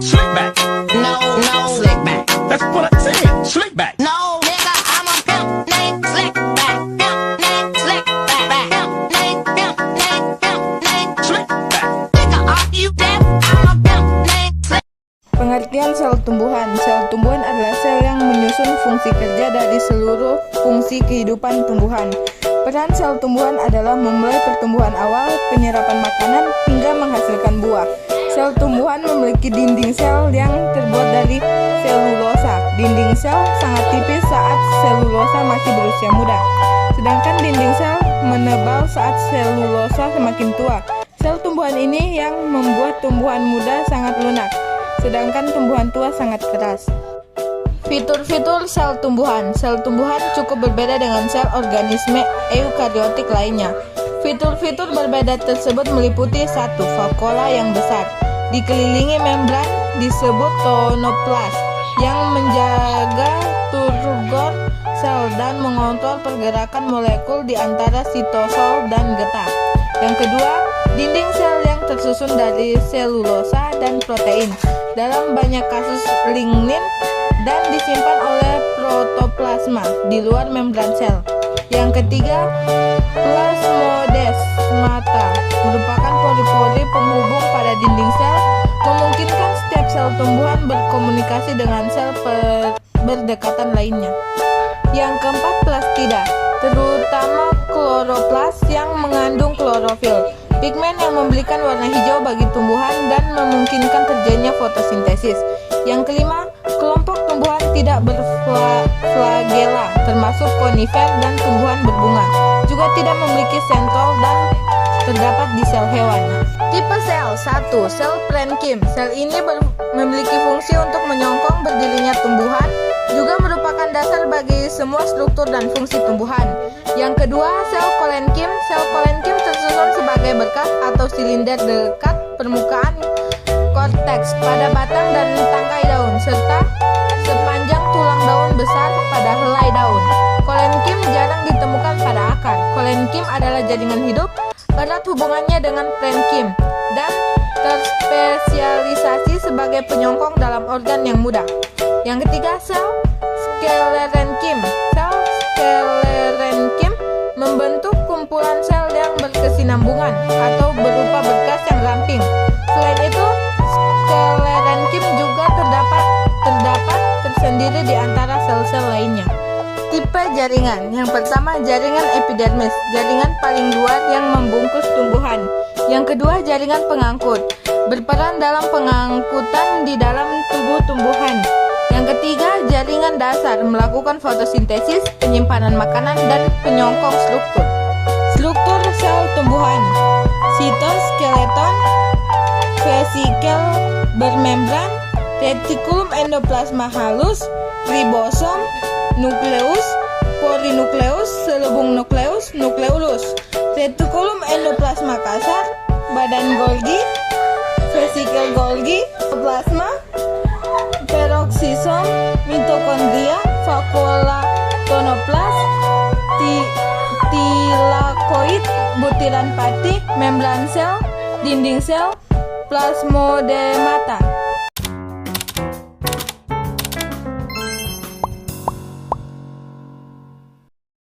Slick back. No, slick back. That's what I said. Slick back. No, nigga, I'm a pimp named Slick Back. Pimp named Slick Back. Pimp named Slick back. Nigga, are you deaf? I'm a pimp named Slick. Pengertian sel tumbuhan. Sel tumbuhan adalah sel yang menyusun fungsi kerja dari seluruh fungsi kehidupan tumbuhan. Peran sel tumbuhan adalah memulai pertumbuhan awal, penyerapan makanan, hingga menghasilkan buah. Sel tumbuhan memiliki dinding sel yang terbuat dari selulosa. Dinding sel sangat tipis saat selulosa masih berusia muda, sedangkan dinding sel menebal saat selulosa semakin tua. Sel tumbuhan ini yang membuat tumbuhan muda sangat lunak, sedangkan tumbuhan tua sangat keras. Fitur-fitur sel tumbuhan. Sel tumbuhan cukup berbeda dengan sel organisme eukariotik lainnya. Fitur-fitur berbeda tersebut meliputi 1. Vakuola yang besar, dikelilingi membran disebut tonoplast yang menjaga turgor sel dan mengontrol pergerakan molekul di antara sitosol dan getah. Yang kedua, dinding sel yang tersusun dari selulosa dan protein, dalam banyak kasus lignin, dan disimpan oleh protoplasma di luar membran sel. Yang ketiga, plasmodesmata merupakan pori-pori penghubung pada dinding sel, memungkinkan setiap sel tumbuhan berkomunikasi dengan sel berdekatan lainnya. Yang keempat, plastida, terutama kloroplas yang mengandung klorofil, pigmen yang memberikan warna hijau bagi tumbuhan dan memungkinkan terjadinya fotosintesis. Yang kelima, kelompok tumbuhan tidak berflagela, termasuk konifer dan tumbuhan berbunga, juga tidak memiliki sentrol dan terdapat di sel hewan. Tipe sel 1. Sel parenkim. Sel ini memiliki fungsi untuk menyokong berdirinya tumbuhan, juga merupakan dasar bagi semua struktur dan fungsi tumbuhan. Yang kedua, sel kolenkim. Sel kolenkim tersusun sebagai berkas atau silinder dekat permukaan korteks pada batang dan tangkai daun, serta sepanjang tulang daun besar pada helai daun. Kolenkim jarang ditemukan pada akar. Kolenkim adalah jaringan hidup, erat hubungannya dengan parenkim, dan terspesialisasi sebagai penyokong dalam organ yang mudah. Yang ketiga, sel sklerenkim. Sel sklerenkim membentuk kumpulan sel yang berkesinambungan atau berupa berkas yang ramping. Selain itu, sklerenkim juga terdapat tersendiri di antara sel-sel lainnya. Tipe jaringan. Yang pertama, jaringan epidermis, jaringan paling luar yang membungkus tumbuhan. Yang kedua, jaringan pengangkut, berperan dalam pengangkutan di dalam tubuh tumbuhan. Yang ketiga, jaringan dasar, melakukan fotosintesis, penyimpanan makanan, dan penyokong struktur. Struktur sel tumbuhan: sitoskeleton, vesikel bermembran, retikulum endoplasma halus, ribosom, nukleus, polinukleus, selubung nukleus, nukleolus, retikulum endoplasma kasar, badan Golgi, vesikel Golgi, plasma, peroksisom, mitokondria, vakuola, tonoplast, tilakoid, butiran pati, membran sel, dinding sel, plasmodemata.